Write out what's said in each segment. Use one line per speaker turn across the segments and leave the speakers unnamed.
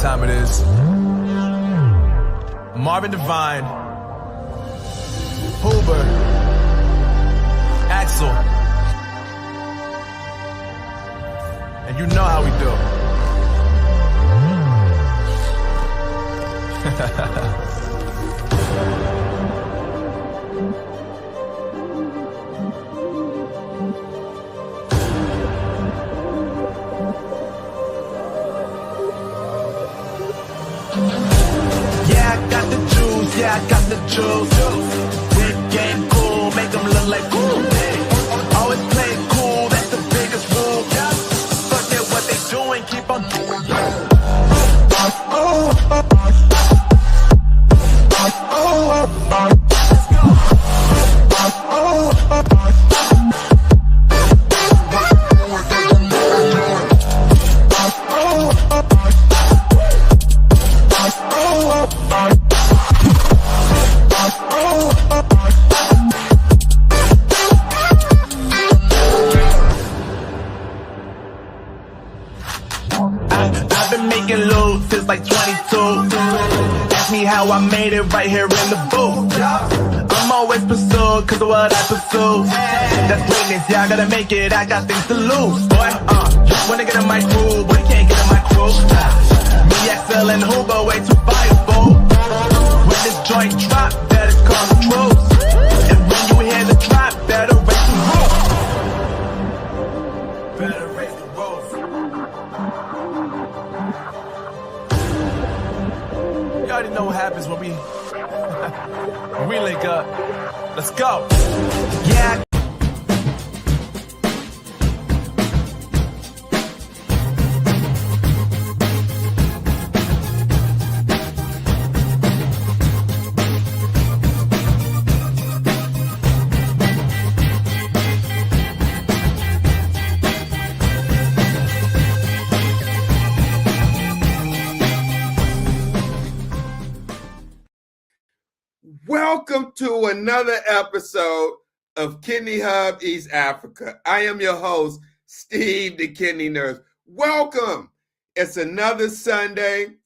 time it is. Marvin Devine, Huber, Axel, and you know how we do. Yeah, I got the juice. Big game cool, make them look like cool. Always play it cool, that's the biggest rule. Forget what they doing, keep on doing. I've been making loot since like 22. Ask me how I made it right here in the booth. I'm always pursued cause of what I pursue. That's greatness, yeah, I gotta make it, I got things to lose. Boy, wanna get in my crew, but you can't get in my crew. Me, Axel, and Huber way too fireable. When this joint drop, better call the troops. And when you hear the drop, better raise the roof. Better raise the roof. You already know what happens when we link up. Let's go. Yeah.
Welcome to another episode of Kidney Hub East Africa. I am your host, Steve the Kidney Nurse. Welcome. It's another Sunday.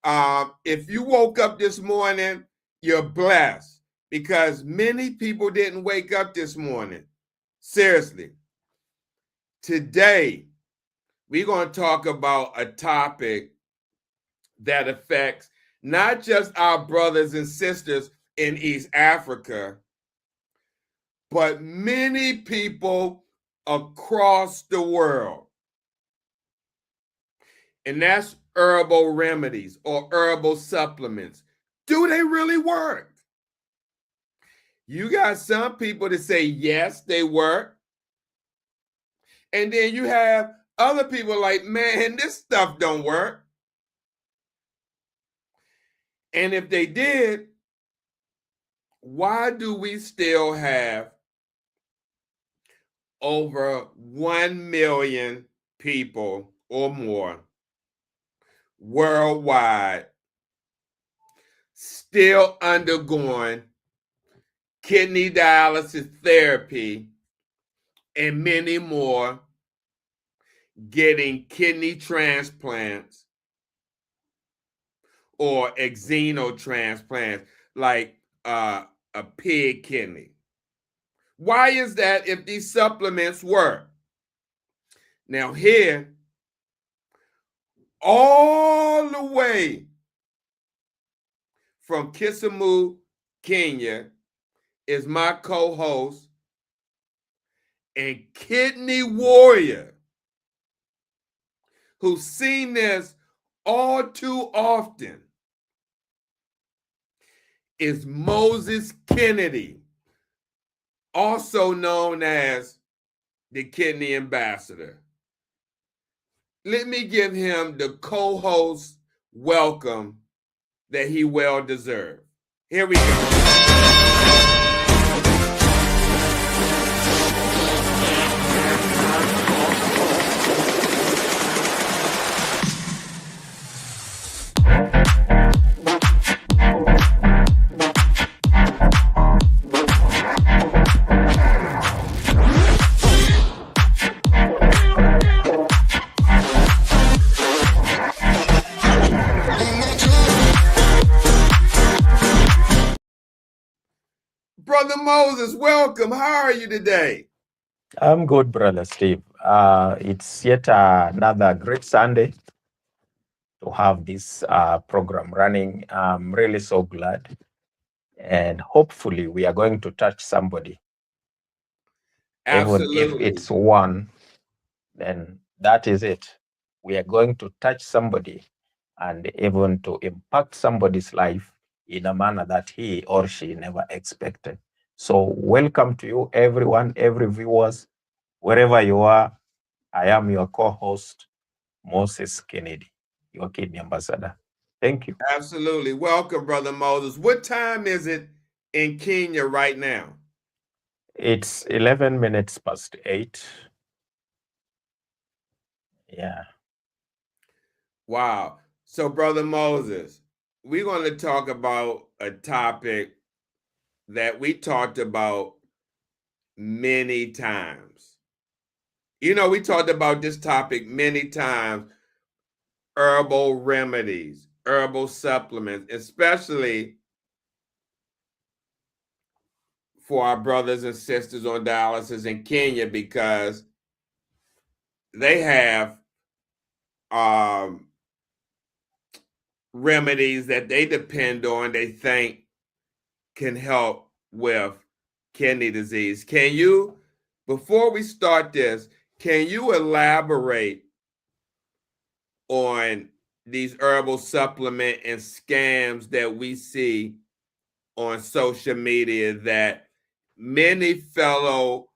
If you woke up this morning, you're blessed because many people didn't wake up this morning. Seriously. Today, we're going to talk about a topic that affects not just our brothers and sisters in East Africa, but many people across the world. And that's herbal remedies or herbal supplements. Do they really work? You got some people that say, yes, they work. And then you have other people like, man, this stuff don't work. And if they did, why do we still have over 1 million people or more worldwide still undergoing kidney dialysis therapy and many more getting kidney transplants or xenotransplants like a pig kidney? Why is that if these supplements work? Now here, all the way from Kisumu, Kenya, is my co-host and kidney warrior who's seen this all too often, is Moses Kennedy, also known as the Kidney Ambassador. Let me give him the co-host welcome that he well deserved. Here we go. Brother Moses, welcome. How are you today?
I'm good, Brother Steve. It's yet another great Sunday to have this program running. I'm really so glad. And hopefully, we are going to touch somebody. Even if
Absolutely.
it's one, then that is it. We are going to touch somebody and even to impact somebody's life in a manner that he or she never expected. So, welcome to you, everyone, every viewers, wherever you are. I am your co-host, Moses Kennedy, your kidney ambassador. Thank you.
Absolutely. Welcome, Brother Moses. What time is it in Kenya right now?
It's 11 minutes past 8. Yeah.
Wow. So, Brother Moses, we're going to talk about a topic that we talked about many times. You know, we talked about this topic many times, herbal remedies, herbal supplements, especially for our brothers and sisters on dialysis in Kenya, because they have um, remedies that they depend on, they think can help with kidney disease. Can you, before we start this, can you elaborate on these herbal supplement and scams that we see on social media that many fellow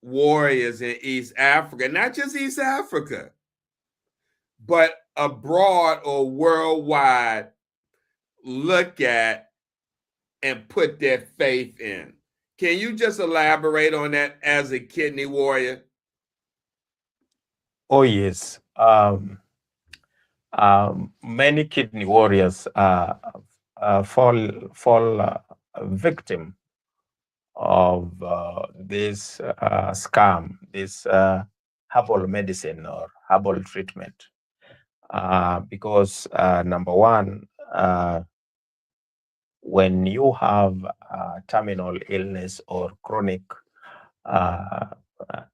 warriors in East Africa, not just East Africa, but abroad or worldwide, look at and put their faith in? Can you just elaborate on that as a kidney warrior?
Oh, yes. Many kidney warriors fall victim of this scam, this herbal medicine or herbal treatment. Because number one, when you have terminal illness or chronic uh,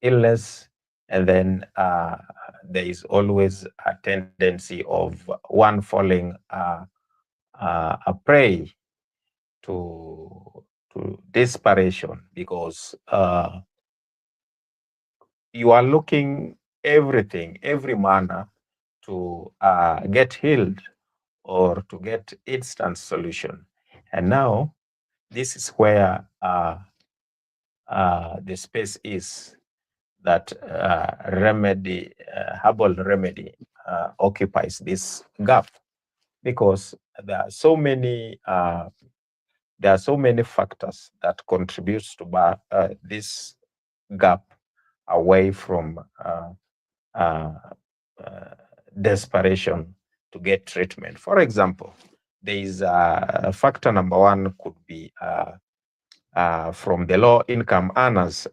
illness, and then there is always a tendency of one falling a prey to desperation because you are looking everything, every manner to get healed or to get instant solution. And now this is where the space is that herbal remedy occupies this gap because there are so many factors that contributes to this gap away from uh, uh, desperation to get treatment. For example, there is factor number one could be from the low income earners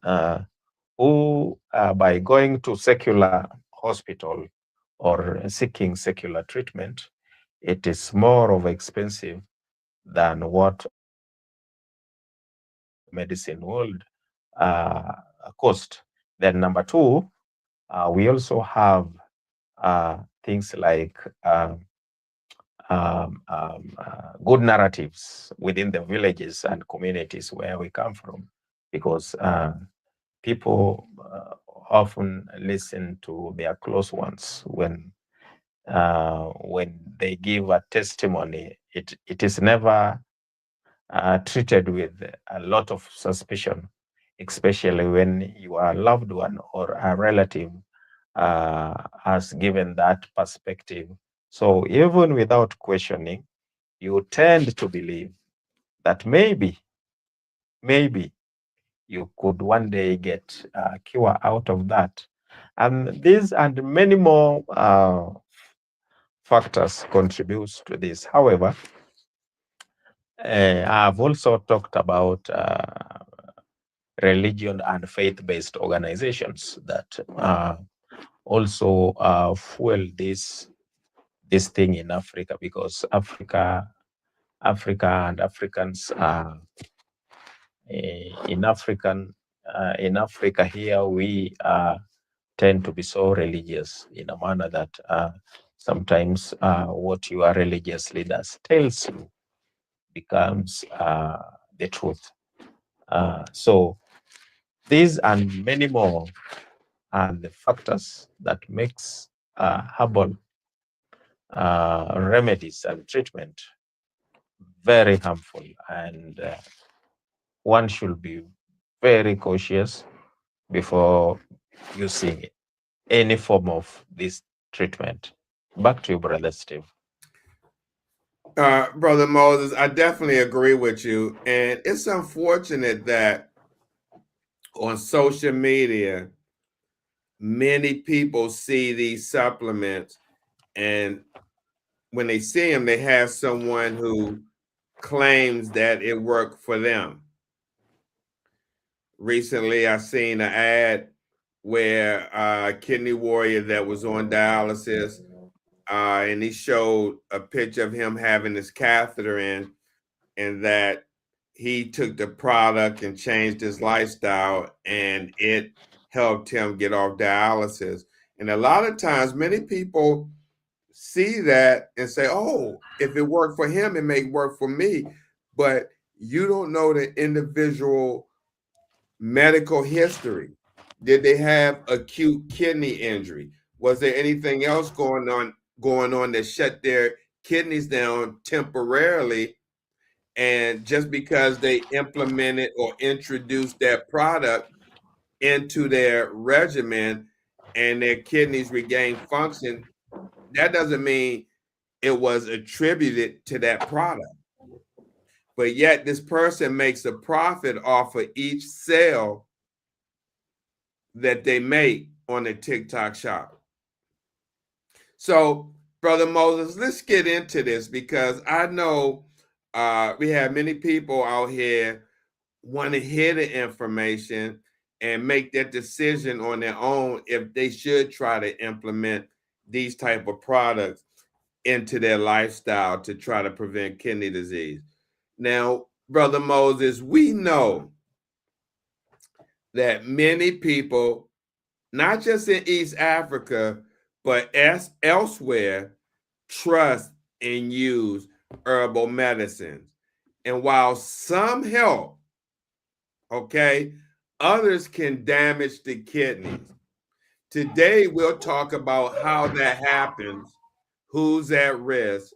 who, by going to secular hospital or seeking secular treatment, it is more of expensive than what medicine would uh, cost. Then number two, we also have things like good narratives within the villages and communities where we come from, because people often listen to their close ones when they give a testimony. It is never treated with a lot of suspicion, especially when your loved one or a relative has given that perspective. So even without questioning, you tend to believe that maybe you could one day get a cure out of that. And these and many more factors contributes to this. However, I've also talked about religion and faith-based organizations that also fuel this thing in Africa, because Africa and Africans In in Africa here, we tend to be so religious in a manner that sometimes what your religious leaders tells you becomes the truth. So these and many more are the factors that makes herbal remedies and treatment very harmful, and one should be very cautious before using any form of this treatment. Back to you, Brother Steve.
Brother Moses, I definitely agree with you. And it's unfortunate that on social media, many people see these supplements, and when they see them, they have someone who claims that it worked for them. Recently, I seen an ad where a kidney warrior that was on dialysis, and he showed a picture of him having his catheter in, and that he took the product and changed his lifestyle, and it helped him get off dialysis. And a lot of times, many people see that and say, oh, if it worked for him, it may work for me. But you don't know the individual medical history. Did they have acute kidney injury? Was there anything else going on that shut their kidneys down temporarily? And just because they implemented or introduced that product into their regimen and their kidneys regained function, that doesn't mean it was attributed to that product. But yet this person makes a profit off of each sale that they make on the TikTok shop. So, Brother Moses, let's get into this, because I know we have many people out here want to hear the information and make that decision on their own if they should try to implement these type of products into their lifestyle to try to prevent kidney disease. Now, Brother Moses, we know that many people, not just in East Africa, but elsewhere, trust and use herbal medicines. And while some help, okay, others can damage the kidneys. Today, we'll talk about how that happens, who's at risk,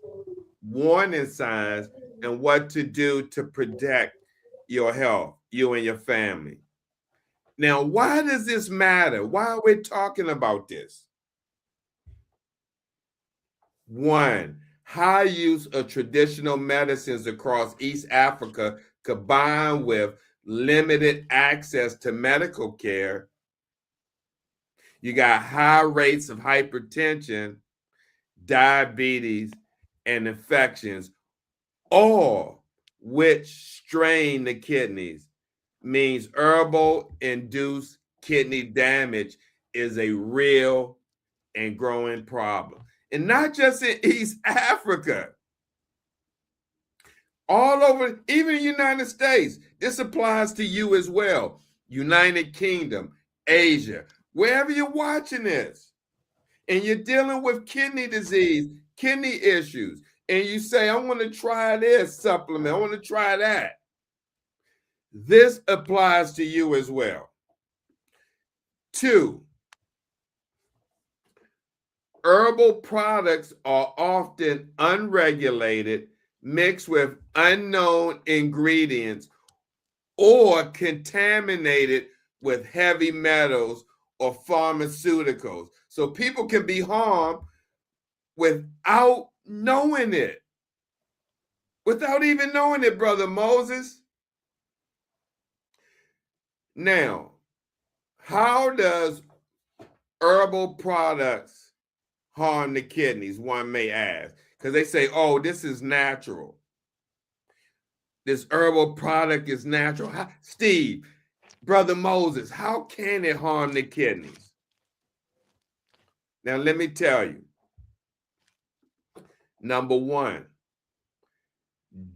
warning signs, and what to do to protect your health, you and your family. Now, why does this matter? Why are we talking about this? One, high use of traditional medicines across East Africa combined with limited access to medical care. You got high rates of hypertension, diabetes, and infections, all which strain the kidneys. Means herbal induced kidney damage is a real and growing problem. And not just in East Africa, all over, even the United States. This applies to you as well. United Kingdom, Asia, wherever you're watching this, and you're dealing with kidney disease, kidney issues, and you say, I want to try this supplement, I want to try that. This applies to you as well. Two, herbal products are often unregulated, mixed with unknown ingredients, or contaminated with heavy metals or pharmaceuticals. So people can be harmed without knowing it. Without even knowing it, Brother Moses. Now, how does herbal products harm the kidneys, one may ask? Because they say, oh, this is natural. This herbal product is natural. Steve, Brother Moses, how can it harm the kidneys? Now, let me tell you. Number one,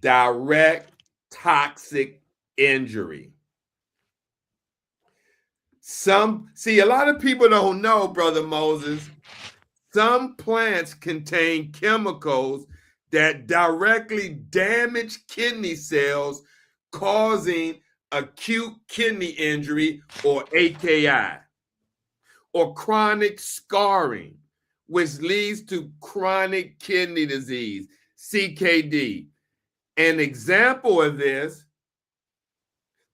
direct toxic injury. A lot of people don't know, Brother Moses, some plants contain chemicals that directly damage kidney cells, causing acute kidney injury or AKI, or chronic scarring, which leads to chronic kidney disease, CKD. An example of this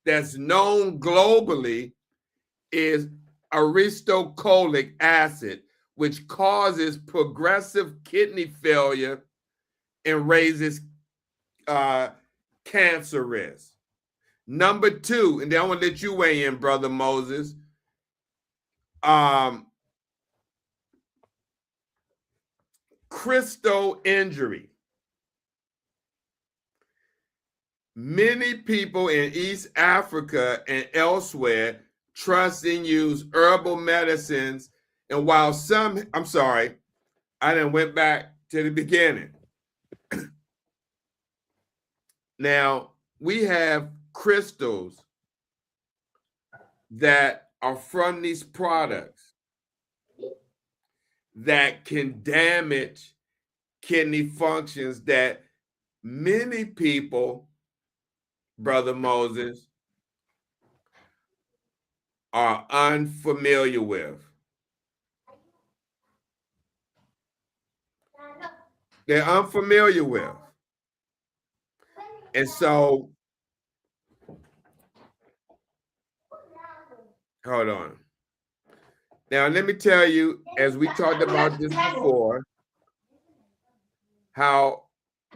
that's known globally is aristocolic acid, which causes progressive kidney failure and raises cancer risk. Number two, and then I want to let you weigh in, Brother Moses. Crystal injury. Many people in East Africa and elsewhere trust and use herbal medicines. And while some, I'm sorry, I done went back to the beginning. Now, we have crystals that are from these products that can damage kidney functions that many people, Brother Moses, are unfamiliar with. They're unfamiliar with. And so, hold on. Now, let me tell you, as we talked about this before, how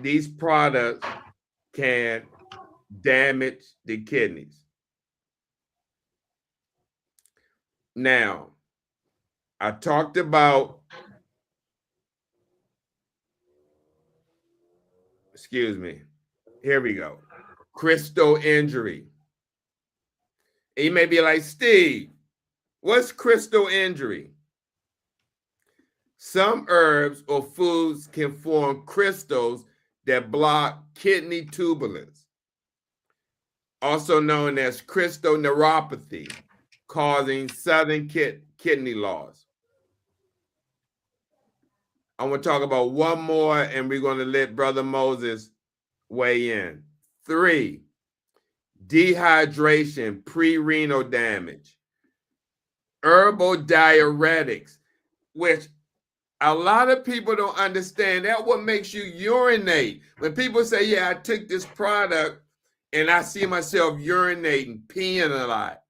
these products can damage the kidneys. Now, I talked about, excuse me, here we go, crystal injury. And you may be like, Steve, what's crystal injury? Some herbs or foods can form crystals that block kidney tubulins, also known as crystal neuropathy, causing sudden kidney loss. I want to talk about one more, and we're going to let Brother Moses weigh in. 3, dehydration, pre-renal damage. Herbal diuretics, which a lot of people don't understand. That's what makes you urinate. When people say, yeah, I took this product and I see myself urinating, peeing a lot.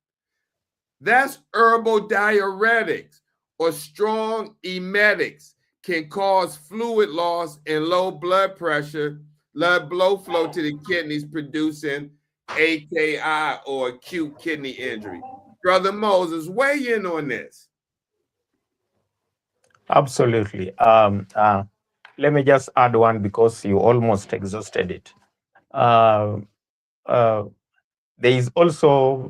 That's herbal diuretics or strong emetics can cause fluid loss and low blood pressure, blood flow to the kidneys, producing AKI or acute kidney injury. Brother Moses, weigh in on this.
Absolutely. Let me just add one because you almost exhausted it. There is also,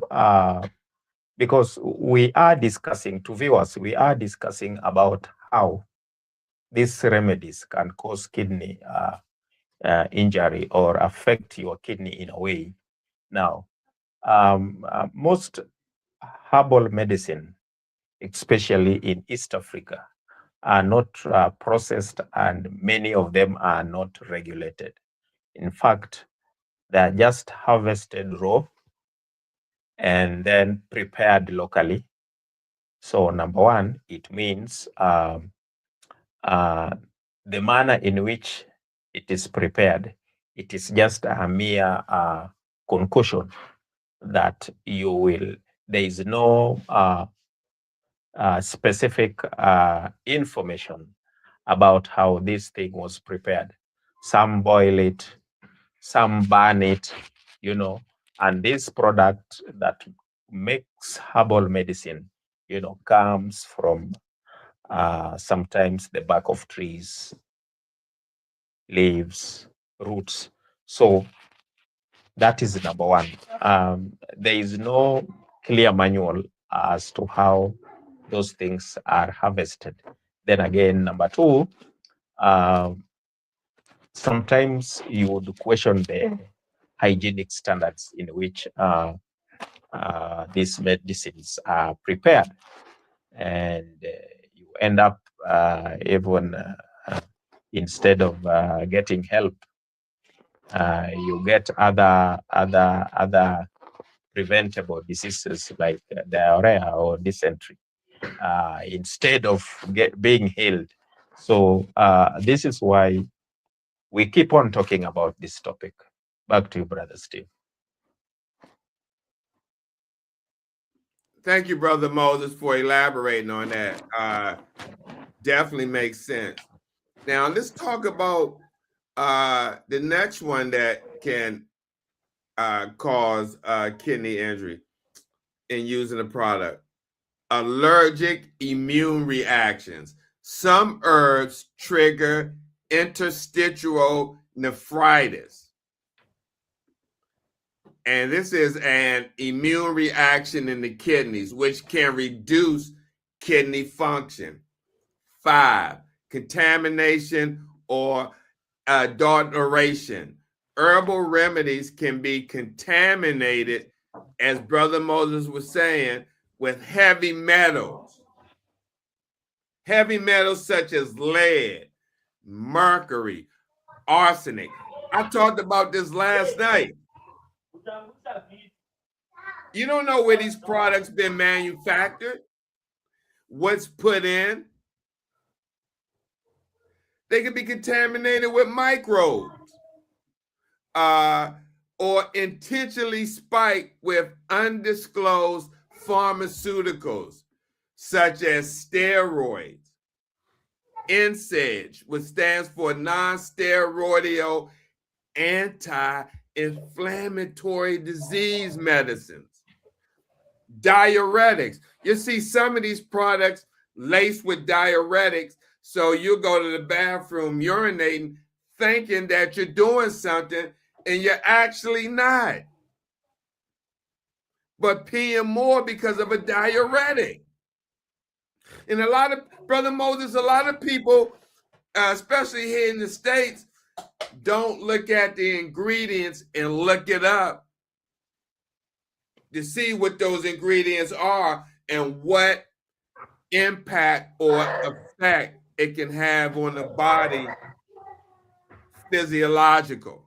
because we are discussing, to viewers, we are discussing about how these remedies can cause kidney injury or affect your kidney in a way. Now, most herbal medicine, especially in East Africa, are not processed, and many of them are not regulated. In fact, they are just harvested raw and then prepared locally. So, number one, it means the manner in which it is prepared, it is just a mere concussion that you will, there is no specific information about how this thing was prepared. Some boil it, some burn it, and this product that makes herbal medicine, comes from sometimes the bark of trees, leaves, roots. So that is number one. There is no clear manual as to how those things are harvested. Then again, number two, sometimes you would question hygienic standards in which these medicines are prepared. And you end up even instead of getting help, you get other preventable diseases like diarrhea or dysentery instead of being healed. So this is why we keep on talking about this topic. Back to you, Brother Steve.
Thank you, Brother Moses, for elaborating on that. Definitely makes sense. Now, let's talk about the next one that can cause kidney injury in using the product. Allergic immune reactions. Some herbs trigger interstitial nephritis. And this is an immune reaction in the kidneys, which can reduce kidney function. 5, contamination or adulteration. Herbal remedies can be contaminated, as Brother Moses was saying, with heavy metals. Heavy metals such as lead, mercury, arsenic. I talked about this last night. You don't know where these products been manufactured, what's put in. They can be contaminated with microbes or intentionally spiked with undisclosed pharmaceuticals, such as steroids, NSAIDs, which stands for non-steroidal anti-inflammatory disease medicines. Diuretics. You see some of these products laced with diuretics, so you go to the bathroom urinating thinking that you're doing something and you're actually not, but peeing more because of a diuretic. And a lot of, Brother Moses, a lot of people, especially here in the States, don't look at the ingredients and look it up to see what those ingredients are and what impact or effect it can have on the body physiological.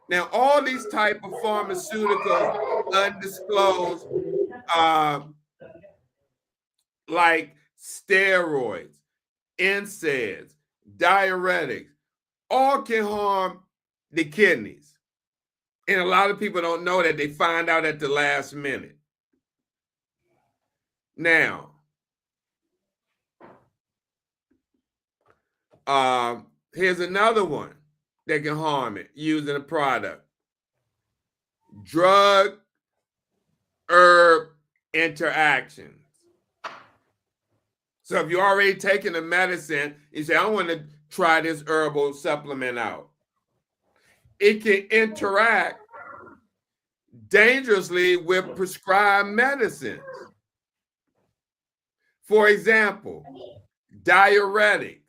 Now, all these type of pharmaceuticals, undisclosed, like steroids, NSAIDs, diuretics, all can harm the kidneys. And a lot of people don't know that. They find out at the last minute. Now, here's another one that can harm it using a product. Drug herb interactions. So if you're already taking a medicine, you say, I want to try this herbal supplement out. It can interact dangerously with prescribed medicines. For example, diuretics,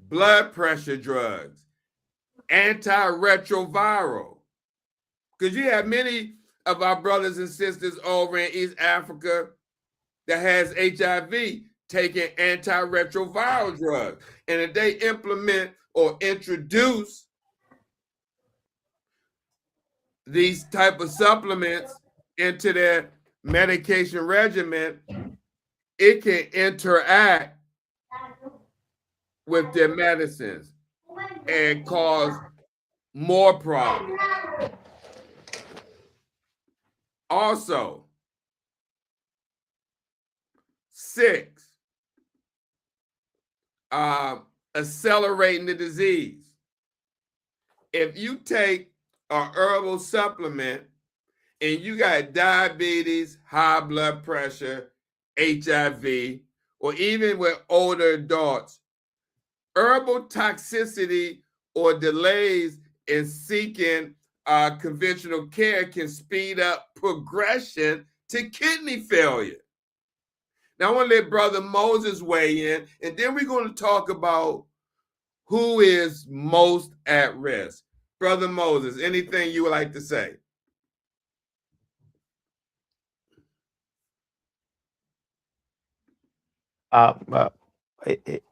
blood pressure drugs, antiretroviral. Because you have many of our brothers and sisters over in East Africa that has HIV taking antiretroviral drugs. And if they implement or introduce these type of supplements into their medication regimen, it can interact with their medicines and cause more problems. Also, 6, accelerating the disease. If you take an herbal supplement and you got diabetes, high blood pressure, HIV, or even with older adults, herbal toxicity or delays in seeking conventional care can speed up progression to kidney failure. Now, I want to let Brother Moses weigh in, and then we're going to talk about who is most at risk? Brother Moses, anything you would like to say?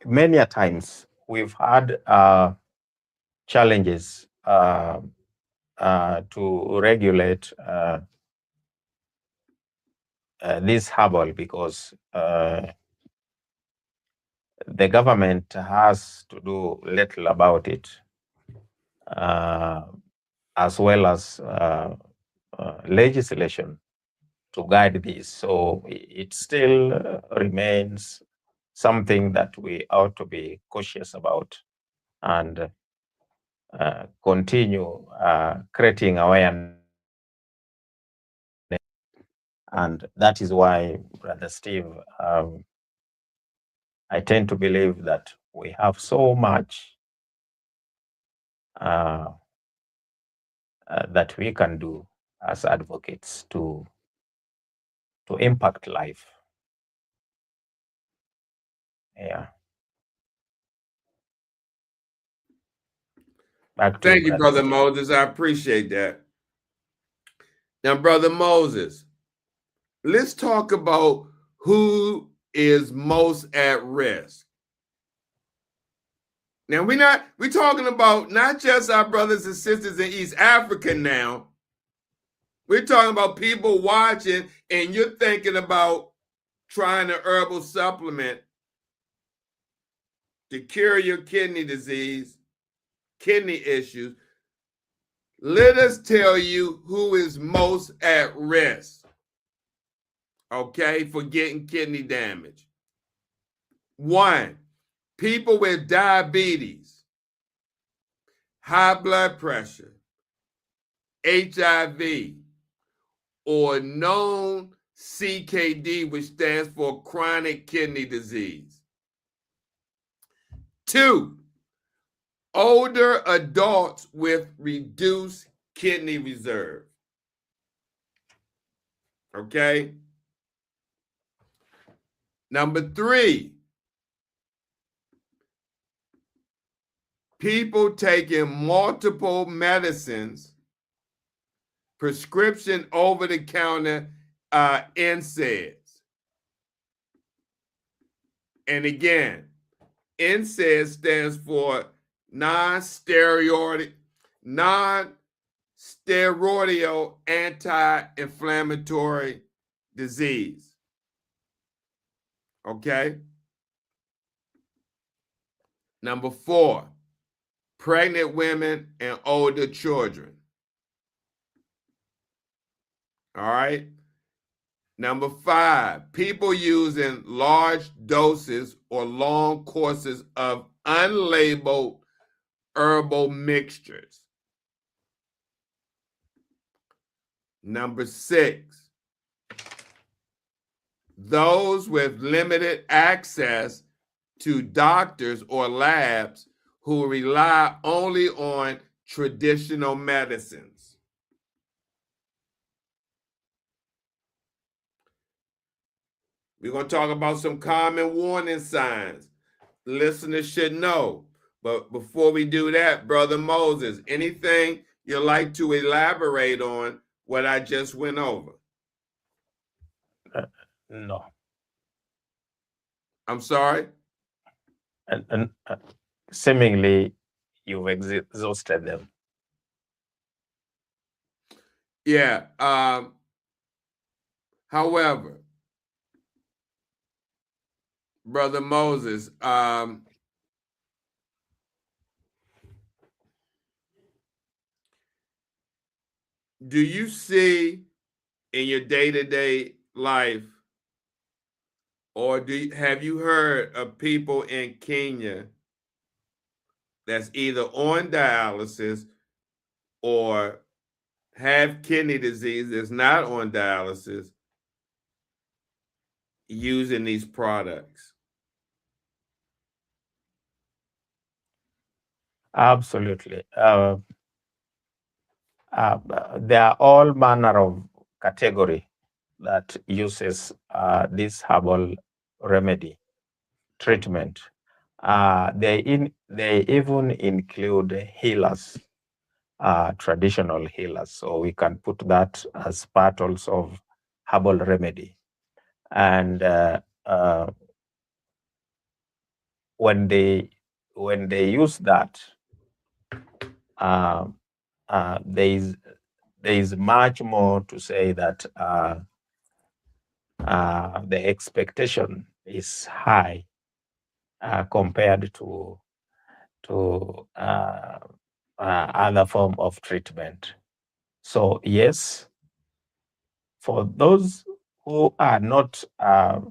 Many a times we've had challenges to regulate this herbal because the government has to do little about it, as well as legislation to guide this. So it still remains something that we ought to be cautious about and continue creating awareness. And that is why, Brother Steve, I tend to believe that we have so much that we can do as advocates to impact life. Yeah. Back to you,
Thank you,
Brother
Brother
Steve.
Moses. I appreciate that. Now, Brother Moses, let's talk about who is most at risk. Now, we're talking about not just our brothers and sisters in East Africa now. We're talking about people watching, and you're thinking about trying a herbal supplement to cure your kidney disease, kidney issues. Let us tell you who is most at risk, okay, for getting kidney damage. 1, people with diabetes, high blood pressure, HIV, or known CKD, which stands for chronic kidney disease. 2, older adults with reduced kidney reserve. Okay? Number 3, people taking multiple medicines, prescription over-the-counter NSAIDs. And again, NSAID stands for non-steroidal anti-inflammatory disease. Okay? Number 4, pregnant women and older children. All right? Number 5, people using large doses or long courses of unlabeled herbal mixtures. Number 6, those with limited access to doctors or labs who rely only on traditional medicines. We're going to talk about some common warning signs listeners should know. But before we do that, Brother Moses, anything you'd like to elaborate on what I just went over?
No.
I'm sorry?
And seemingly you've exhausted them.
Yeah. However, Brother Moses, do you see in your day-to-day life, or have you heard of people in Kenya that's either on dialysis or have kidney disease that's not on dialysis using these products?
Absolutely. There are all manner of category that uses this herbal remedy treatment. They even include healers, traditional healers. So we can put that as part also of herbal remedy. And when they use that, uh, there is much more to say that the expectation is high compared to other form of treatment. So yes, for those who are not uh,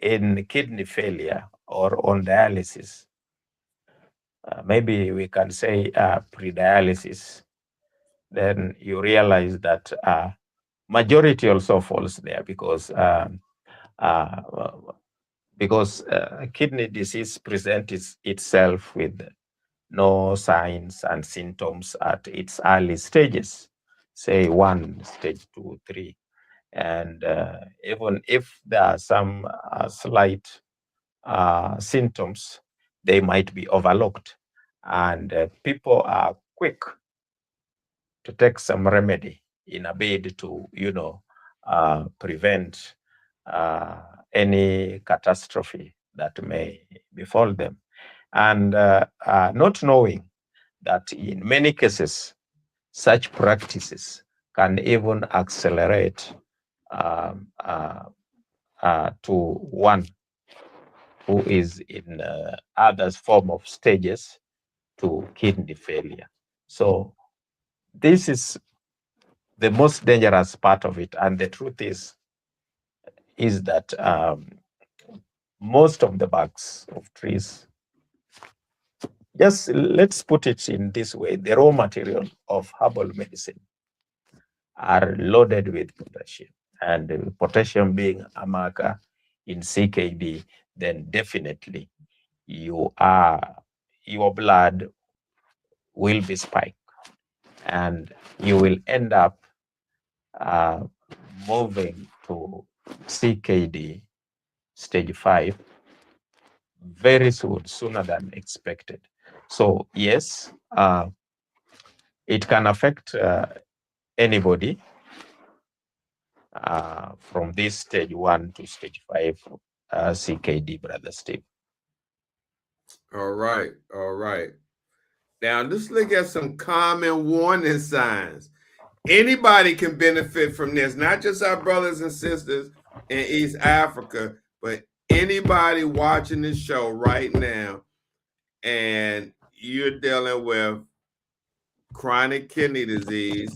in kidney failure or on dialysis, maybe we can say pre-dialysis, then you realize that majority also falls there uh, because kidney disease presents itself with no signs and symptoms at its early stages, say 1, stage 2, 3. And even if there are some slight symptoms, they might be overlooked. And people are quick to take some remedy in a bid to, prevent any catastrophe that may befall them. And not knowing that in many cases, such practices can even accelerate to one who is in other form of stages to kidney failure. So this is the most dangerous part of it. And the truth is that most of the barks of trees, just let's put it in this way, the raw material of herbal medicine are loaded with potassium. And potassium being a marker in CKD, then definitely your blood will be spiked and you will end up uh, moving to CKD stage 5 very soon, sooner than expected. So yes, it can affect anybody from this stage 1 to stage 5 CKD, Brother Steve.
All right. All right. Now let's look at some common warning signs. Anybody can benefit from this, not just our brothers and sisters in East Africa, but anybody watching this show right now and you're dealing with chronic kidney disease,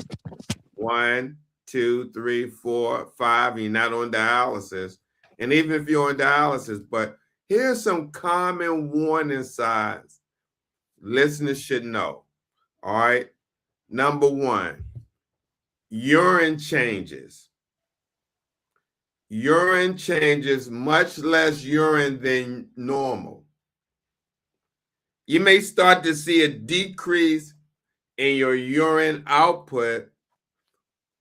1, 2, 3, 4, 5, you're not on dialysis. And even if you're on dialysis, but here's some common warning signs listeners should know. All right. Number 1, urine changes. Urine changes, much less urine than normal. You may start to see a decrease in your urine output,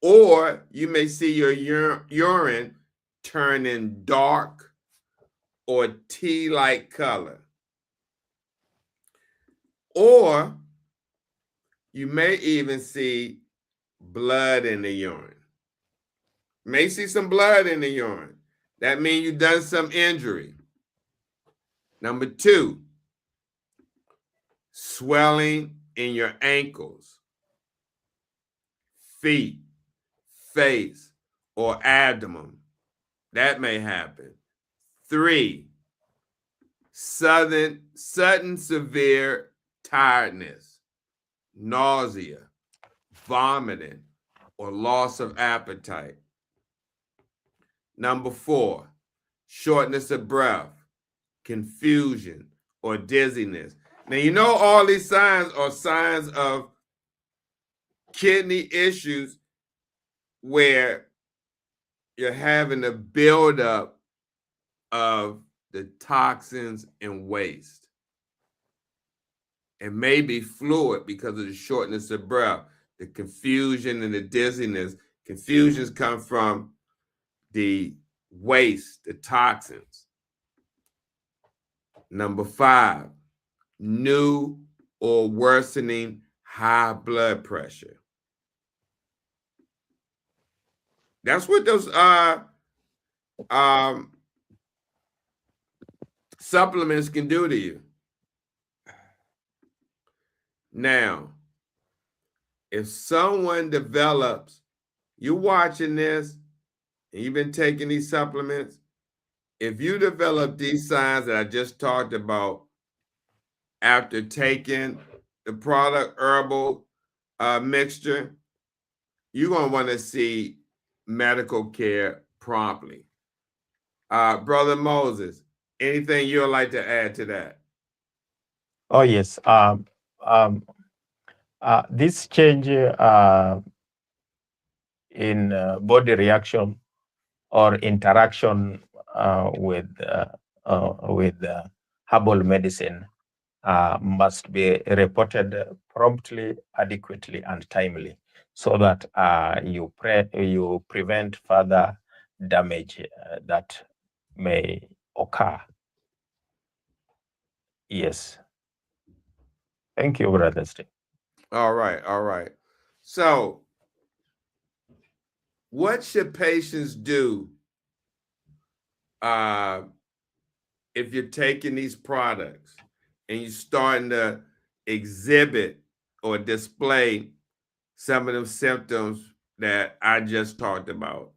or you may see your urine turning dark or tea-like color. Or you may even see blood in the urine. May see some blood in the urine. That means you've done some injury. Number 2, swelling in your ankles, feet, face, or abdomen. That may happen. 3, sudden severe tiredness, nausea, vomiting, or loss of appetite. Number 4, shortness of breath, confusion, or dizziness. Now, you know all these signs are signs of kidney issues where you're having a buildup of the toxins and waste. It may be fluid because of the shortness of breath, the confusion and the dizziness. Confusions come from the waste, the toxins. Number 5, new or worsening high blood pressure. That's what those supplements can do to you. Now, if someone develops, you're watching this, and you've been taking these supplements, if you develop these signs that I just talked about after taking the product herbal mixture, you're going to want to see medical care promptly. Brother Moses, anything you'd like to add to that?
Oh, yes. This change in body reaction or interaction with herbal medicine must be reported promptly, adequately, and timely, so that you prevent further damage that may occur. Yes. Thank you, Brother Steve.
All right. So, what should patients do if you're taking these products and you're starting to exhibit or display some of them symptoms that I just talked about?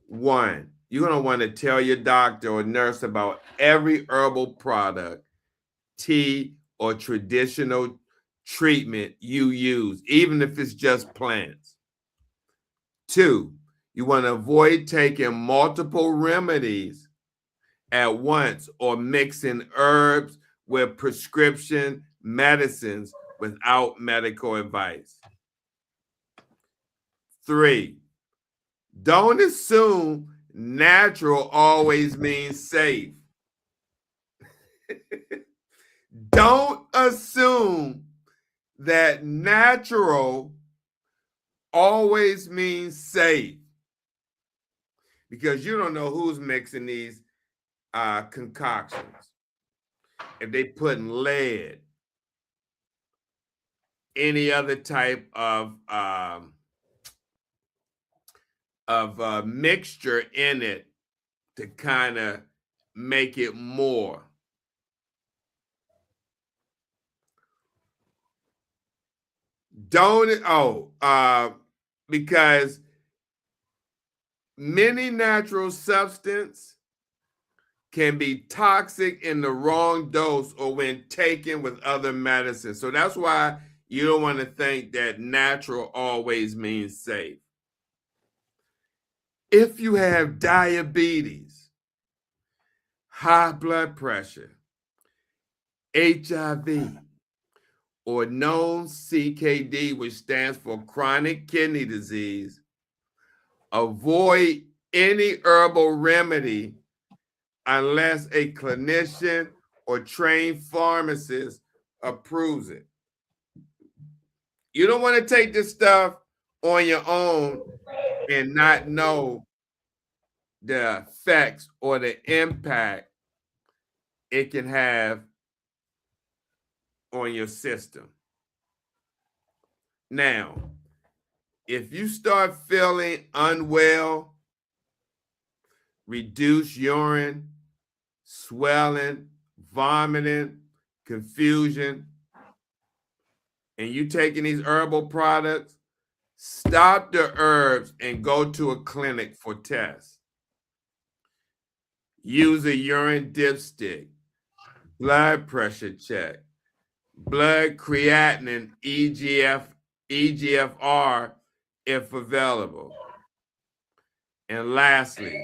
1, you're going to want to tell your doctor or nurse about every herbal product, tea, or traditional treatment you use, even if it's just plants. 2, you want to avoid taking multiple remedies at once or mixing herbs with prescription medicines without medical advice. 3, don't assume natural always means safe. Don't assume that natural always means safe, because you don't know who's mixing these concoctions. If they put lead, any other type of mixture in it to kind of make it more. Because many natural substances can be toxic in the wrong dose or when taken with other medicines. So that's why you don't want to think that natural always means safe. If you have diabetes, high blood pressure, HIV, or known CKD, which stands for chronic kidney disease, avoid any herbal remedy unless a clinician or trained pharmacist approves it. You don't want to take this stuff on your own and not know the effects or the impact it can have on your system. Now, if you start feeling unwell, reduced urine, swelling, vomiting, confusion, and you taking these herbal products, stop the herbs and go to a clinic for tests. Use a urine dipstick, blood pressure check, blood creatinine, EGFR, if available. And lastly,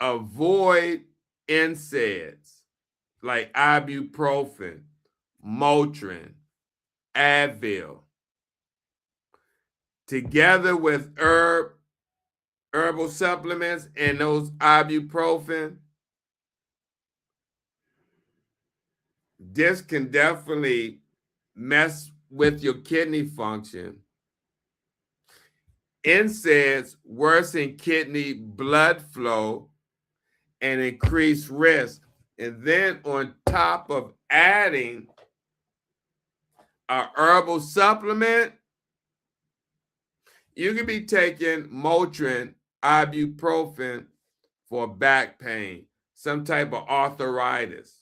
avoid NSAIDs like ibuprofen, Motrin, Advil. Together with herbal supplements and those ibuprofen, this can definitely mess with your kidney function NSAIDs worsen kidney blood flow and increase risk. And then on top of adding a herbal supplement, you can be taking Motrin, ibuprofen for back pain, some type of arthritis,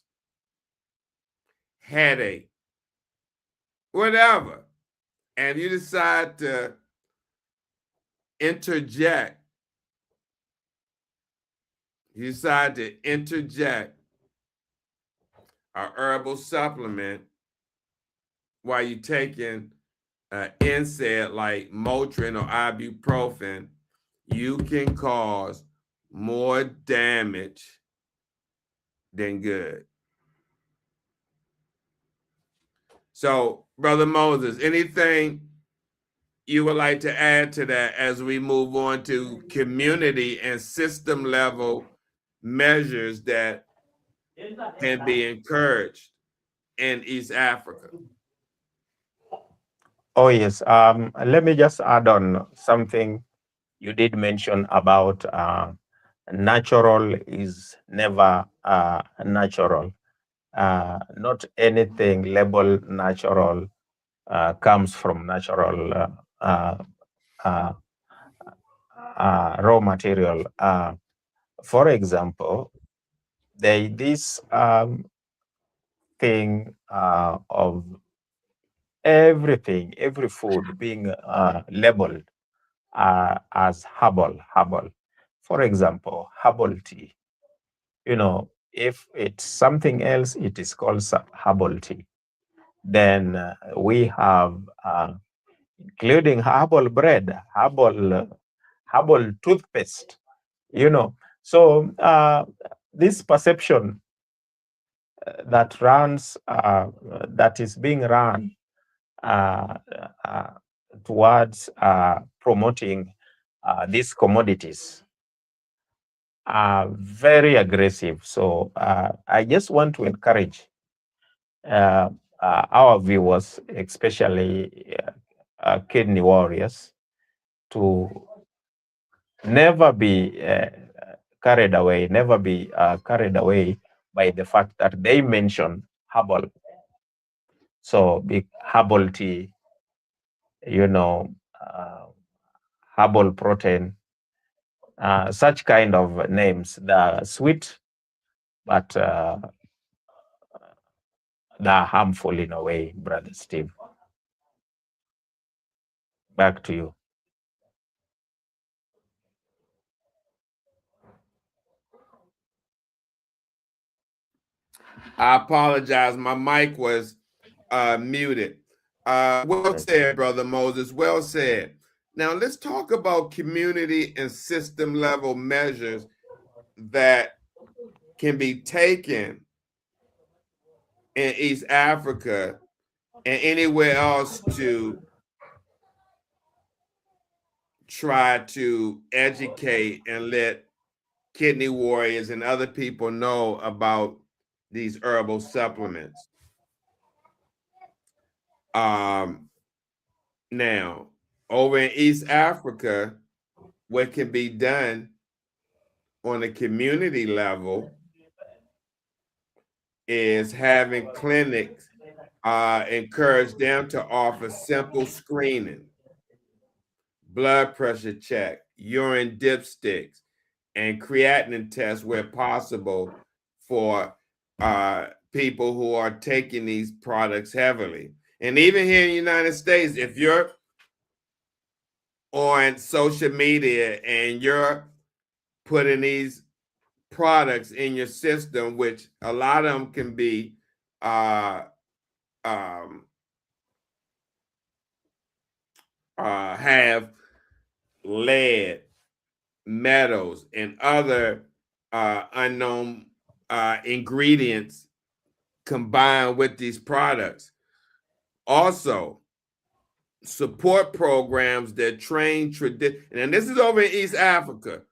headache, whatever. And you decide to interject, a herbal supplement while you're taking NSAID like Motrin or ibuprofen, you can cause more damage than good. So, Brother Moses, anything you would like to add to that as we move on to community and system level measures that can be encouraged in East Africa?
Oh, yes. Let me just add on something you did mention about natural is never natural. Not anything labeled natural comes from natural raw material. For example, this thing of everything, every food being labeled as herbal. For example, herbal tea. If it's something else, it is called herbal tea. Then we have, including herbal bread, herbal toothpaste. So this perception that is being run towards promoting these commodities are very aggressive. So I just want to encourage our viewers, especially kidney warriors, to never be carried away by the fact that they mention herbal. So big herbal tea, herbal protein, such kind of names. They're sweet, but they're harmful in a way, Brother Steve. Back to you.
I apologize. My mic was muted. Well said, Brother Moses. Well said. Now let's talk about community and system level measures that can be taken in East Africa and anywhere else to try to educate and let kidney warriors and other people know about these herbal supplements. Now, over in East Africa, what can be done on a community level is having clinics encourage them to offer simple screening, blood pressure check, urine dipsticks, and creatinine tests where possible for people who are taking these products heavily. And even here in the United States, if you're on social media and you're putting these products in your system, which a lot of them can be have lead, metals, and other unknown ingredients combined with these products. Also, support programs that train and this is over in East Africa,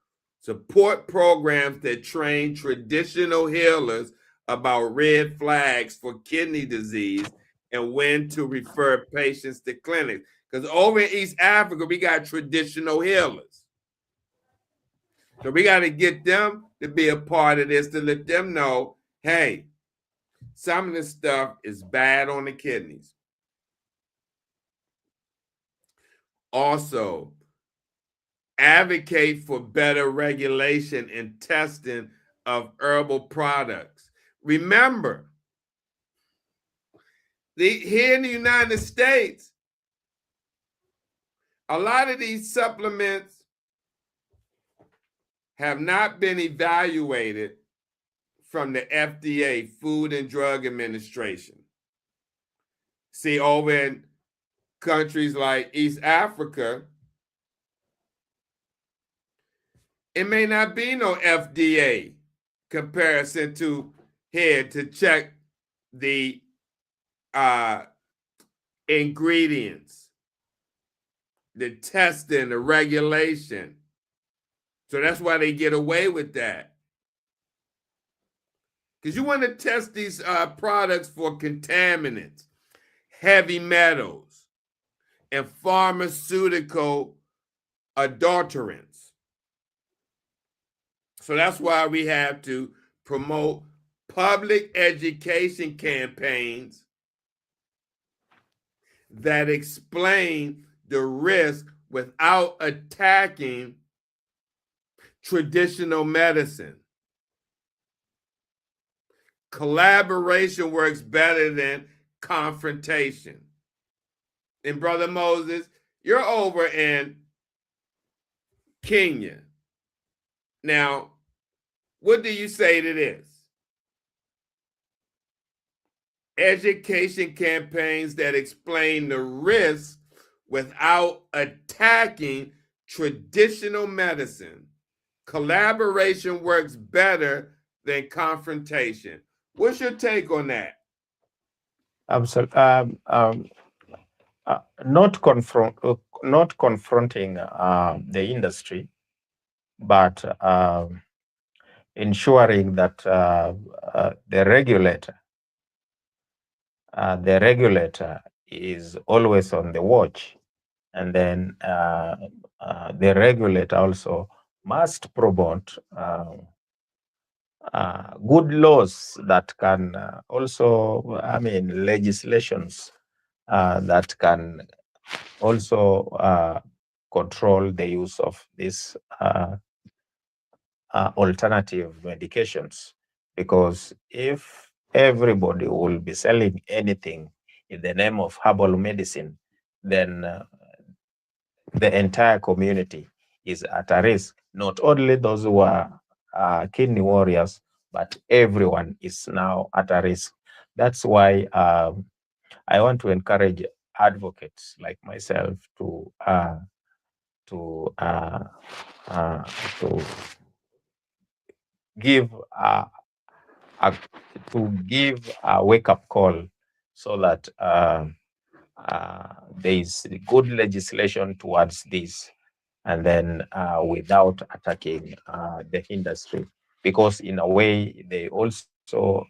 support programs that train traditional healers about red flags for kidney disease and when to refer patients to clinics. Because over in East Africa, we got traditional healers. So we got to get them to be a part of this to let them know, hey, some of this stuff is bad on the kidneys. Also, advocate for better regulation and testing of herbal products. Remember, here in the United States, a lot of these supplements have not been evaluated from the FDA, Food and Drug Administration. See, over in countries like East Africa, it may not be no FDA comparison to here to check the ingredients, the testing, the regulation. So that's why they get away with that. Because you want to test these products for contaminants, heavy metals, and pharmaceutical adulterants. So that's why we have to promote public education campaigns that explain the risk without attacking traditional medicine. Collaboration works better than confrontation. And Brother Moses, you're over in Kenya. Now, what do you say to this? Education campaigns that explain the risks without attacking traditional medicine. Collaboration works better than confrontation. What's your take on that?
Absolutely. Not confronting the industry, but ensuring that the regulator is always on the watch, and then the regulator also must promote good laws that can also, legislations that can also control the use of these alternative medications. Because if everybody will be selling anything in the name of herbal medicine, then the entire community is at a risk. Not only those who are kidney warriors, but everyone is now at a risk. That's why I want to encourage advocates like myself to give a wake-up call, so that there is good legislation towards this, and then without attacking the industry, because in a way they also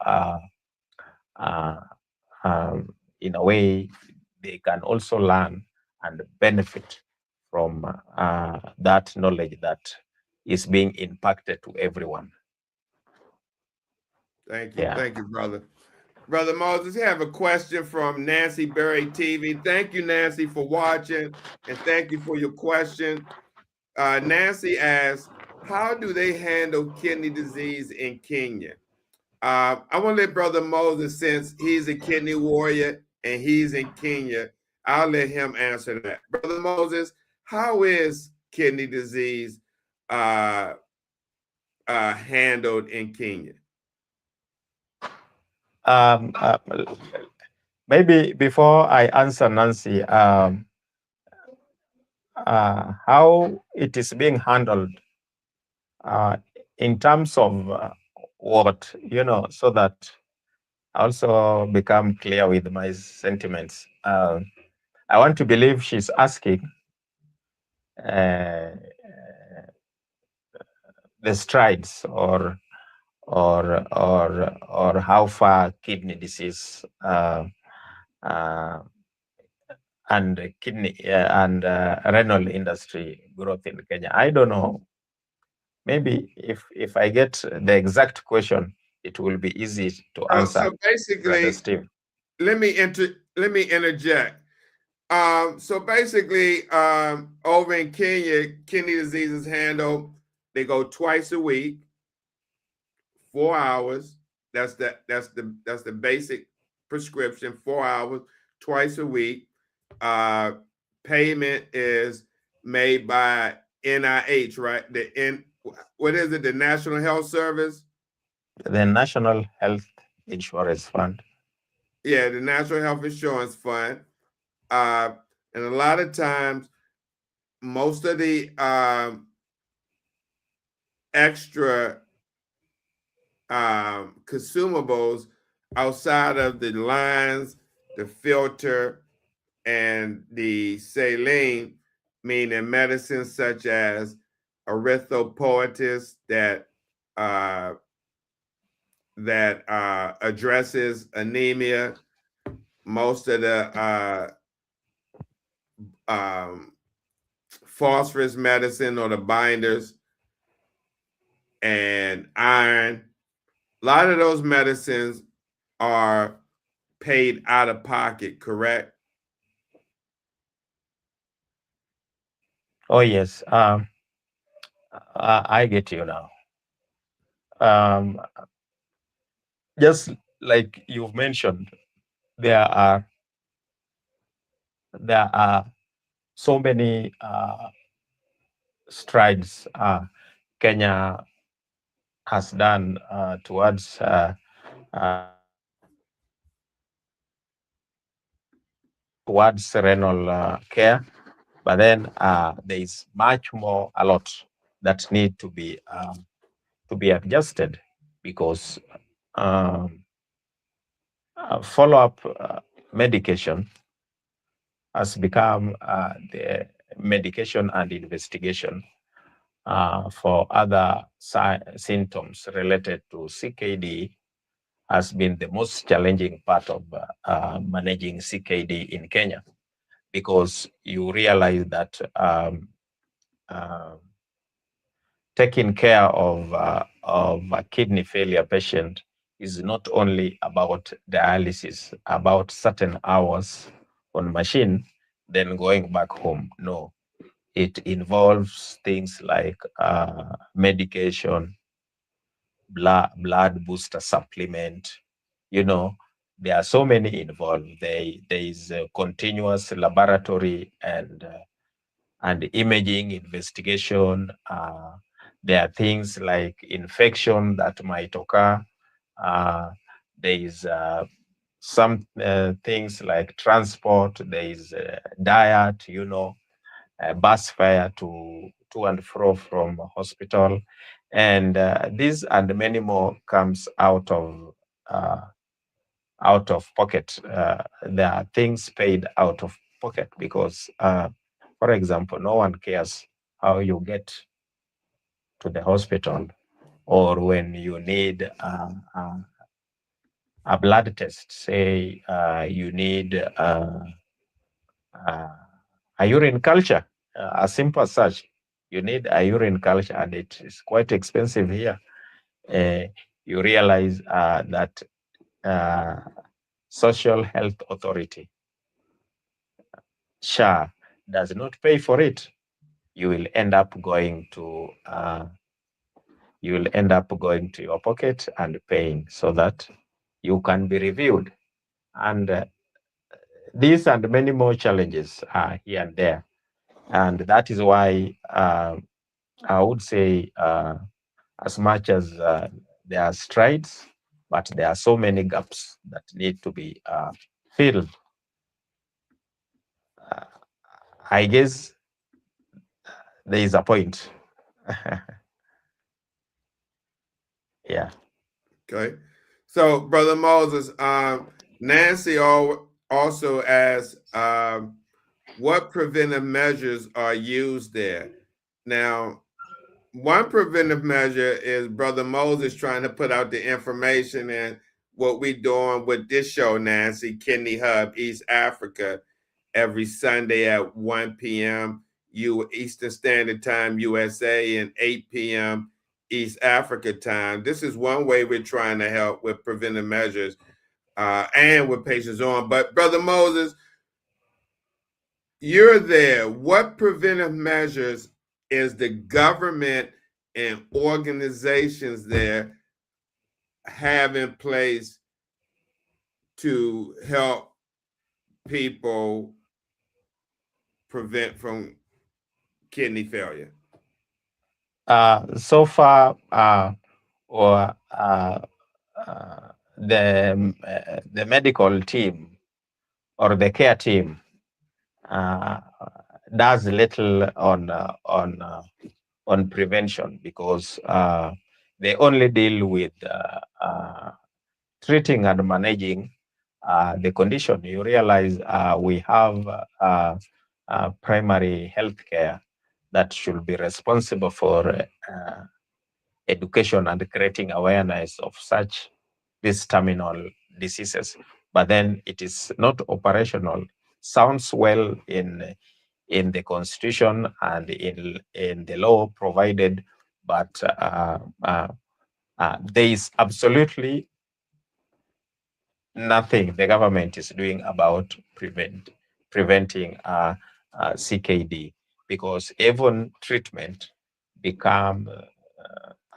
in a way they can also learn and benefit from that knowledge that is being impacted to everyone.
Thank you. Thank you, brother. Brother Moses, we have a question from Nancy Berry TV. Thank you, Nancy, for watching, and thank you for your question. Nancy asks, how do they handle kidney disease in Kenya? I want to let Brother Moses, since he's a kidney warrior and he's in Kenya, I'll let him answer that. Brother Moses, how is kidney disease handled in Kenya?
Maybe before I answer Nancy, how it is being handled in terms of what, so that I also become clear with my sentiments. I want to believe she's asking the strides or how far kidney disease and kidney and renal industry growth in Kenya. I don't know. Maybe if I get the exact question, it will be easy to answer,
So
Brother
basically,
Steve.
let me interject. So basically, over in Kenya, kidney disease is handled. They go twice a week, 4 hours. That's the basic prescription. 4 hours, twice a week. Payment is made by NIH, right? What is it? The National Health Service.
The National Health Insurance Fund.
Yeah, the National Health Insurance Fund. And a lot of times, most of the extra consumables outside of the lines, the filter, and the saline, meaning medicines such as erythropoiesis that addresses anemia. Most of the phosphorus medicine or the binders and iron. A lot of those medicines are paid out of pocket, correct?
Oh yes, I get you now. Um, just like you've mentioned, there are there are so many strides Kenya has done uh, towards renal care, but then there is much more, a lot that need to be adjusted because um, follow-up medication has become the medication and investigation for other symptoms related to CKD has been the most challenging part of managing CKD in Kenya because you realize that uh, taking care of a kidney failure patient is not only about dialysis, about certain hours on machine, then going back home. No, it involves things like medication, blood booster supplement. You know, there are so many involved. There is a continuous laboratory and imaging investigation. There are things like infection that might occur. Uh, there is some things like transport. There is diet. You know, bus fare to and fro from hospital, and this and many more comes uh, out of pocket. There are things paid out of pocket because, for example, no one cares how you get to the hospital or when you need a blood test. Say you need uh, a urine culture, a simple such. You need a urine culture, and it is quite expensive here. Uh, you realize that uh, Social Health Authority, SHA, does not pay for it. You will end up going to your pocket and paying so that you can be reviewed. And these and many more challenges are here and there, and that is why I would say, as much as there are strides, but there are so many gaps that need to be filled. Uh, I guess there is a point. Yeah.
Okay. So, Brother Moses, Nancy also asked, what preventive measures are used there? Now, one preventive measure is Brother Moses trying to put out the information and what we're doing with this show, Nancy, Kidney Hub, East Africa. every Sunday at 1 p.m. Eastern Standard Time, USA, and 8 p.m. East Africa time. This is one way we're trying to help with preventive measures and with patients on. But Brother Moses, you're there. What preventive measures is the government and organizations there have in place to help people prevent from kidney failure?
So far, or the medical team or the care team does little on prevention, because they only deal with treating and managing the condition. You realize we have primary health care that should be responsible for education and creating awareness of such these terminal diseases, but then it is not operational. Sounds well in the constitution and in the law provided, but there is absolutely nothing the government is doing about preventing CKD, because even treatment become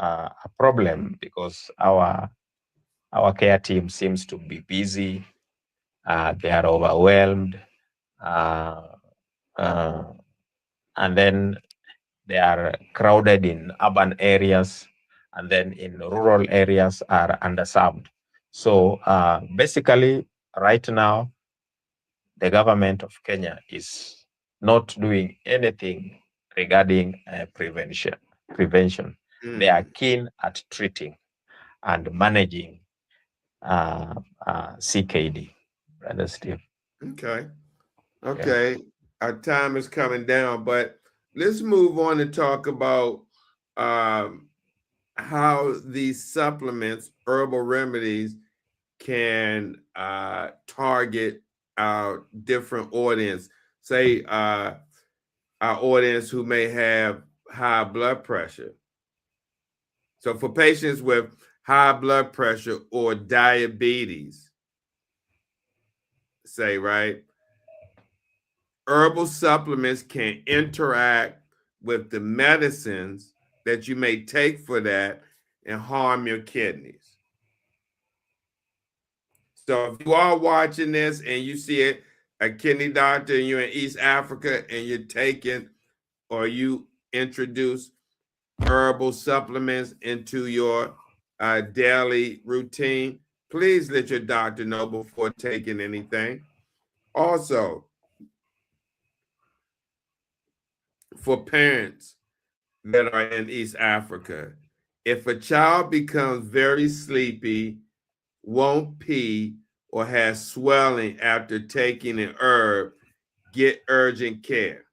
a problem because our care team seems to be busy. They are overwhelmed, uh, uh, and then they are crowded in urban areas, and then in rural areas are underserved. So basically, right now, the government of Kenya is not doing anything regarding prevention. They are keen at treating and managing CKD. Brother Steve.
Okay. Our time is coming down, but let's move on and talk about how these supplements, herbal remedies, can target our different audience. Say our audience who may have high blood pressure. So for patients with high blood pressure or diabetes, say, right, herbal supplements can interact with the medicines that you may take for that and harm your kidneys. So if you are watching this and you see a kidney doctor and you're in East Africa and you're taking or you introduce herbal supplements into your daily routine, please let your doctor know before taking anything. Also, for parents that are in East Africa, if a child becomes very sleepy, won't pee, or has swelling after taking an herb, get urgent care.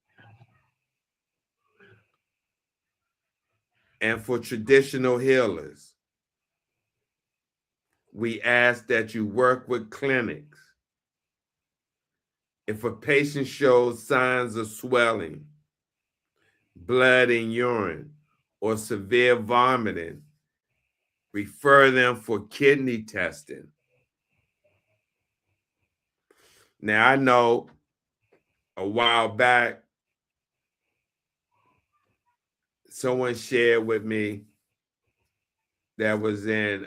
And for traditional healers, we ask that you work with clinics. If a patient shows signs of swelling, blood in urine, or severe vomiting, refer them for kidney testing. Now, I know a while back, someone shared with me that was in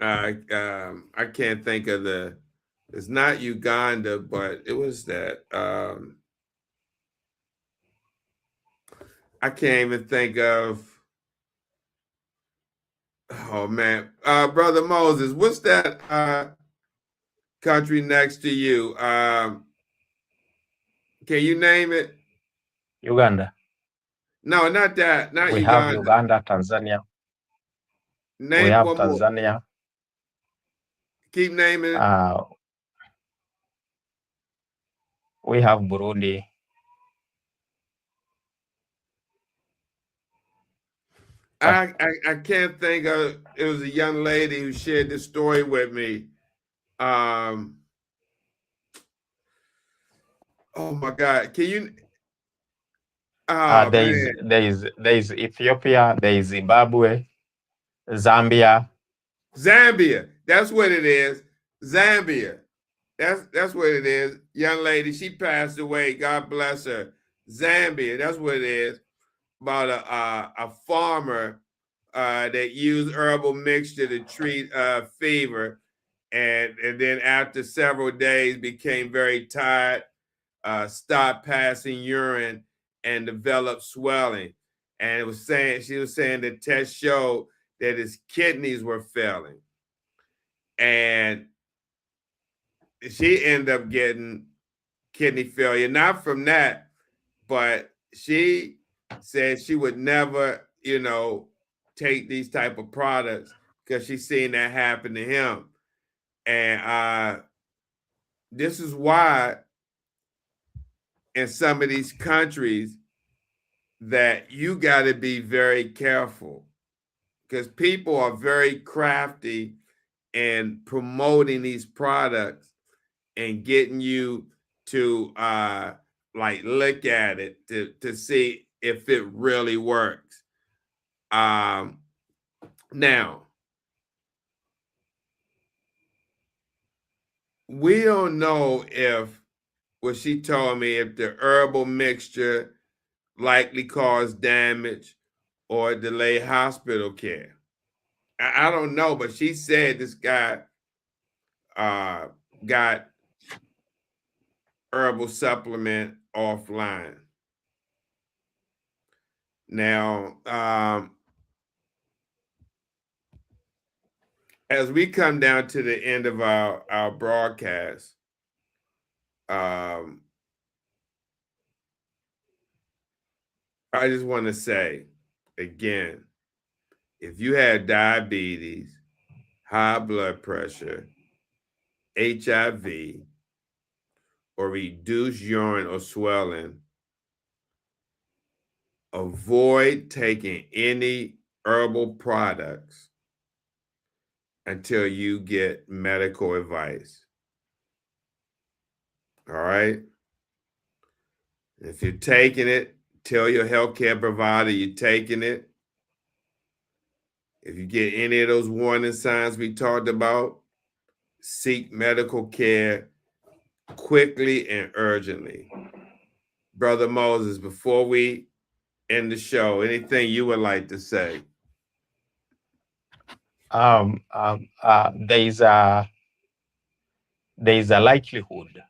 I can't think of it's not Uganda, but it was that I can't even think of. Oh man, Brother Moses, what's that country next to you? Can you name it?
Uganda.
No, not that. Not
We
Uganda.
have Uganda, Tanzania.
Name
we have
one
Tanzania.
More. Keep naming it.
We have Burundi.
I can't think of. It was a young lady who shared this story with me Um, oh my God, can you? Oh man,
There is Ethiopia, there is Zimbabwe, Zambia.
Zambia. That's what it is. Zambia. That's what it is. Young lady, she passed away. God bless her. Zambia. That's what it is. About a farmer that used herbal mixture to treat fever, and then after several days became very tired, stopped passing urine, and developed swelling. And she was saying the test showed that his kidneys were failing, and she ended up getting kidney failure. Not from that, but she said she would never, take these type of products because she's seen that happen to him. And this is why in some of these countries that you got to be very careful, because people are very crafty in promoting these products and getting you to like look at it to see if it really works. Now we don't know if what she told me, if the herbal mixture likely caused damage or delay hospital care. I don't know, but she said this guy got herbal supplement offline. Now, as we come down to the end of our broadcast, I just want to say again, if you had diabetes, high blood pressure, HIV, or reduced urine or swelling, avoid taking any herbal products until you get medical advice. All right? If you're taking it, tell your healthcare provider you're taking it. If you get any of those warning signs we talked about, seek medical care quickly and urgently. Brother Moses, before we end the show, anything you would like to say?
There is a likelihood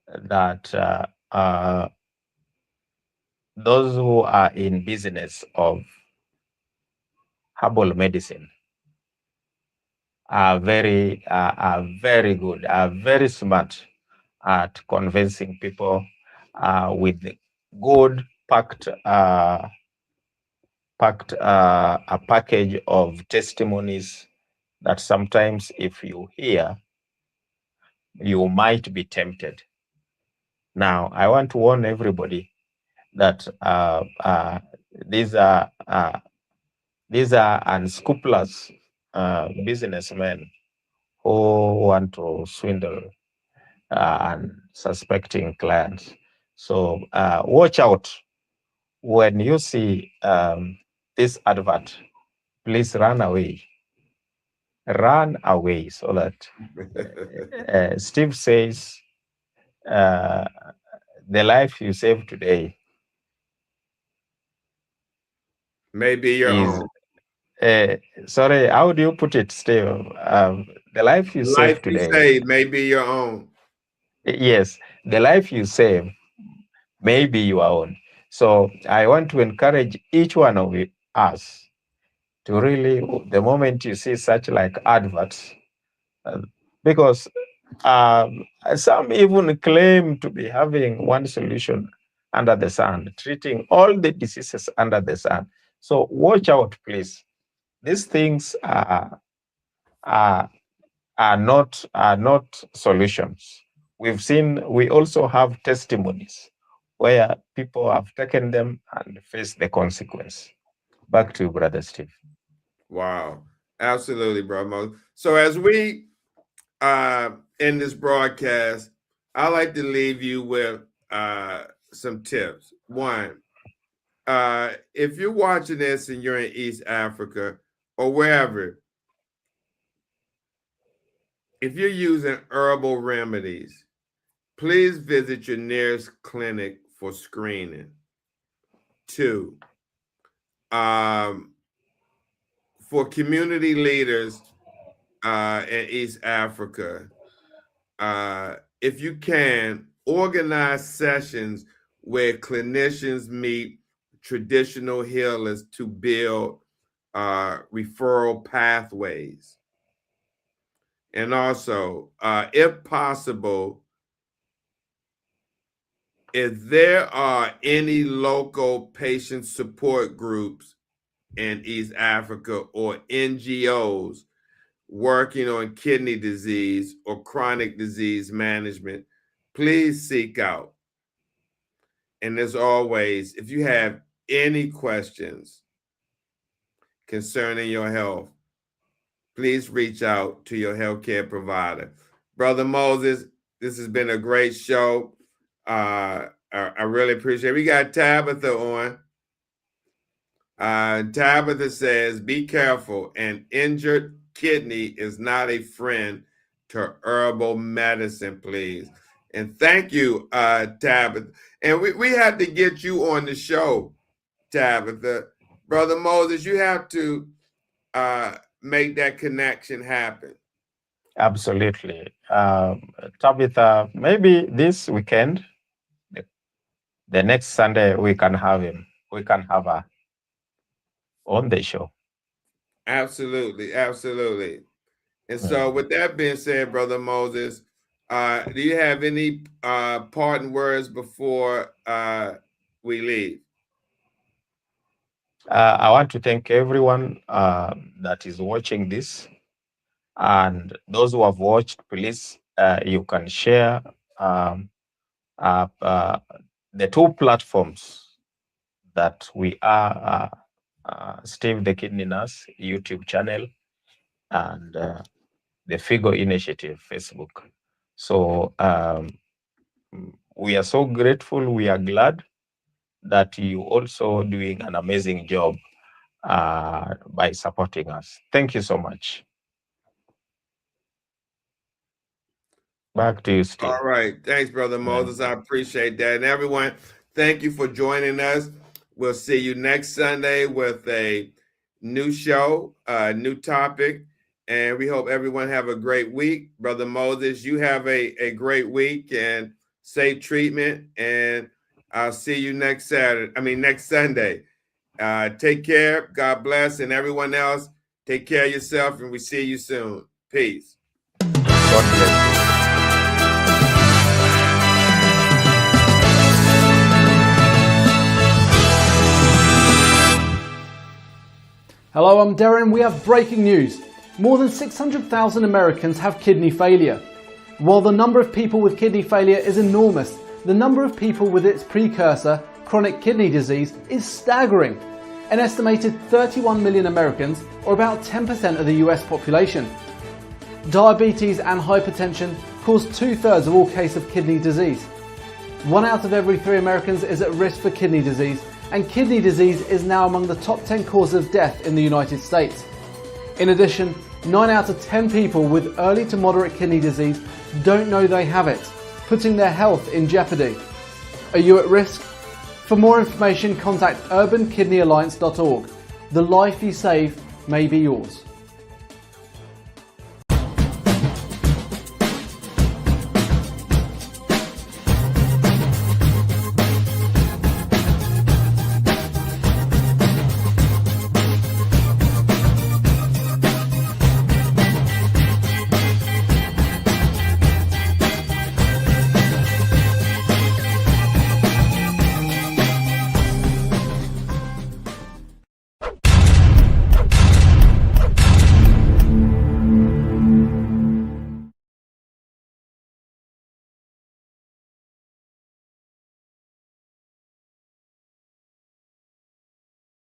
that those who are in business of herbal medicine are very good, are very smart at convincing people with good packed a package of testimonies that sometimes if you hear, you might be tempted. Now, I want to warn everybody that these are unscrupulous businessmen who want to swindle unsuspecting clients. So watch out when you see this advert. Please run away. Run away so that Steve says the life you save today
May be your
is
own.
Sorry, how do you put it, Steve? The life you
Life
save
you
today,
save may be your own.
yes, the life you save may be your own. So I want to encourage each one of us to really, the moment you see such like adverts, uh, because some even claim to be having one solution under the sun, treating all the diseases under the sun. So watch out, please. These things are are not solutions. We also have testimonies where people have taken them and faced the consequence. Back to you, Brother Steve.
Wow. Absolutely, bro. So as we in this broadcast, I like to leave you with some tips. One, if you're watching this and you're in East Africa or wherever, if you're using herbal remedies, please visit your nearest clinic for screening. Two, for community leaders in East Africa, if you can, organize sessions where clinicians meet traditional healers to build referral pathways. And also, if possible, if there are any local patient support groups in East Africa or NGOs working on kidney disease or chronic disease management, please seek out. And as always, if you have any questions concerning your health, please reach out to your healthcare provider. Brother Moses, this has been a great show. I really appreciate it. We got Tabitha on. Tabitha says, be careful. An injured kidney is not a friend to herbal medicine, please. And thank you, Tabitha. And we have to get you on the show, Tabitha. Brother Moses, you have to make that connection happen.
Absolutely. Tabitha, maybe this weekend, the next Sunday, we can have him. We can have her on the show.
Absolutely. Absolutely. And so with that being said, Brother Moses, do you have any parting words before we leave?
I want to thank everyone that is watching this. And those who have watched, please, you can share the two platforms that we are, Steve the Kidney Nurse YouTube channel and the Figo Initiative Facebook. So we are so grateful. We are glad that you also doing an amazing job by supporting us. Thank you so much. Back to you, Steve.
All right. Thanks, Brother Moses. I appreciate that. And everyone, thank you for joining us. We'll see you next Sunday with a new show, a new topic. And we hope everyone have a great week. Brother Moses, you have a great week and safe treatment. And I'll see you next Sunday. Take care. God bless. And everyone else, take care of yourself. And we see you soon. Peace.
God bless you.
Hello, I'm Darren. We have breaking news. More than 600,000 Americans have kidney failure. While the number of people with kidney failure is enormous, the number of people with its precursor, chronic kidney disease, is staggering. An estimated 31 million Americans, or about 10% of the US population. Diabetes and hypertension cause 2/3 of all cases of kidney disease. 1 out of every 3 Americans is at risk for kidney disease, and kidney disease is now among the top 10 causes of death in the United States. In addition, 9 out of 10 people with early to moderate kidney disease don't know they have it, putting their health in jeopardy. Are you at risk? For more information, contact urbankidneyalliance.org. The life you save may be yours.